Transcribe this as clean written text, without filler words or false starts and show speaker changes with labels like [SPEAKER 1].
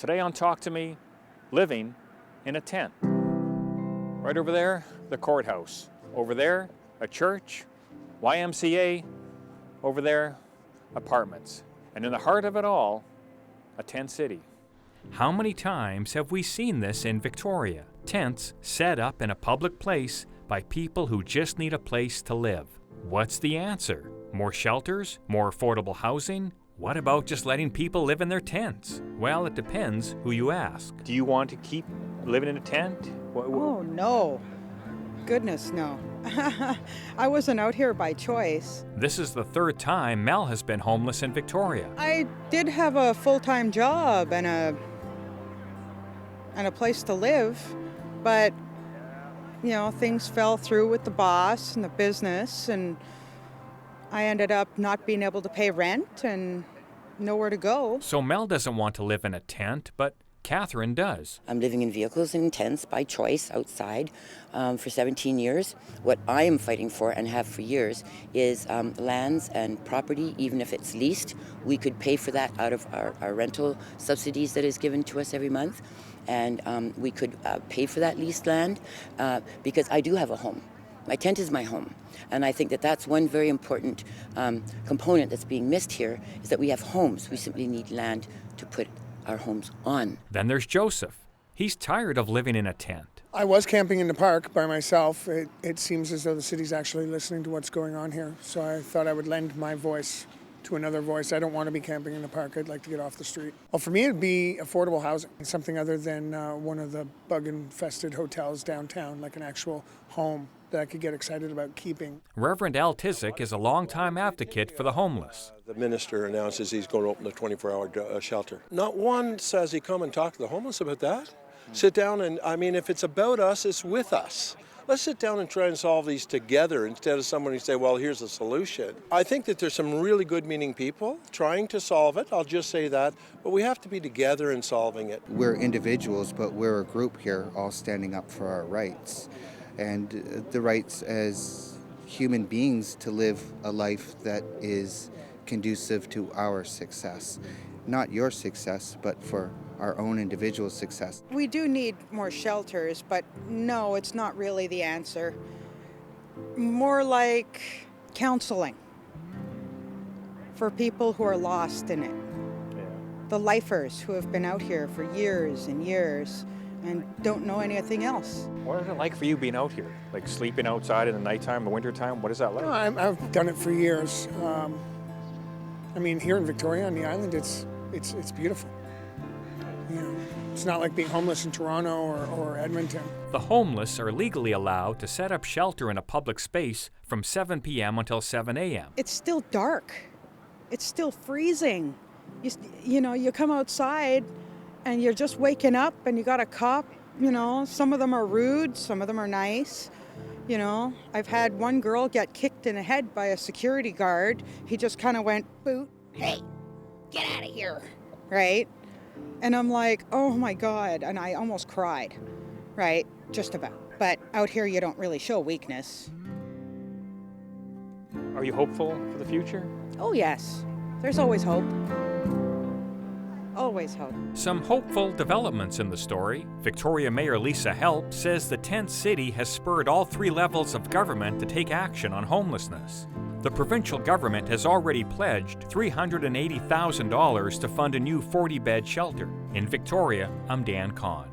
[SPEAKER 1] Today on Talk to Me, living in a tent. Right over there, the courthouse. Over there, a church, YMCA. Over there, apartments. And in the heart of it all, a tent city. How many times have we seen this in Victoria? Tents set up in a public place by people who just need a place to live. What's the answer? More shelters? More affordable housing? What about just letting people live in their tents? Well, it depends who you ask. Do you want to keep living in a tent?
[SPEAKER 2] Oh, no. Goodness, no. I wasn't out here by choice.
[SPEAKER 1] This is the third time Mel has been homeless in Victoria.
[SPEAKER 2] I did have a full-time job and a place to live, but, you know, things fell through with the boss and the business, and I ended up not being able to pay rent and nowhere to go.
[SPEAKER 1] So Mel doesn't want to live in a tent, but Catherine does.
[SPEAKER 3] I'm living in vehicles and tents by choice outside for 17 years. What I am fighting for and have for years is lands and property, even if it's leased. We could pay for that out of our rental subsidies that is given to us every month. And we could pay for that leased land because I do have a home. My tent is my home. And I think that that's one very important component that's being missed here, is that we have homes. We simply need land to put our homes on.
[SPEAKER 1] Then there's Joseph. He's tired of living in a tent.
[SPEAKER 4] I was camping in the park by myself. It seems as though the city's actually listening to what's going on here. So I thought I would lend my voice to another voice. I don't want to be camping in the park. I'd like to get off the street. Well, for me, it'd be affordable housing, something other than one of the bug-infested hotels downtown, like an actual home that I could get excited about keeping.
[SPEAKER 1] Reverend Al Tizik is a longtime advocate for the homeless.
[SPEAKER 5] The minister announces he's going to open a 24-hour shelter. Not one says he come and talk to the homeless about that. Sit down and, I mean, if it's about us, it's with us. Let's sit down and try and solve these together instead of someone who say, well, here's a solution. I think that there's some really good-meaning people trying to solve it. I'll just say that. But we have to be together in solving it.
[SPEAKER 6] We're individuals, but we're a group here all standing up for our rights. And the rights as human beings to live a life that is conducive to our success. Not your success, but for our own individual success.
[SPEAKER 2] We do need more shelters, but no, it's not really the answer. More like counseling for people who are lost in it. The lifers who have been out here for years and years and don't know anything else.
[SPEAKER 1] What is it like for you being out here? Like sleeping outside in the nighttime, the wintertime? What is that like?
[SPEAKER 4] I've done it for years. I mean, here in Victoria on the island, it's beautiful. You know, it's not like being homeless in Toronto or Edmonton.
[SPEAKER 1] The homeless are legally allowed to set up shelter in a public space from 7 p.m. until 7 a.m.
[SPEAKER 2] It's still dark. It's still freezing. You know, you come outside and you're just waking up and you got a cop. You know, some of them are rude, some of them are nice. You know, I've had one girl get kicked in the head by a security guard. He just kind of went, boot, hey, get out of here, right? And I'm like, oh my God, and I almost cried, right? Just about. But out here you don't really show weakness.
[SPEAKER 1] Are you hopeful for the future?
[SPEAKER 2] Oh yes, there's always hope. Always hope.
[SPEAKER 1] Some hopeful developments in the story. Victoria Mayor Lisa Help says the tent city has spurred all three levels of government to take action on homelessness. The provincial government has already pledged $380,000 to fund a new 40-bed shelter. In Victoria, I'm Dan Kahan.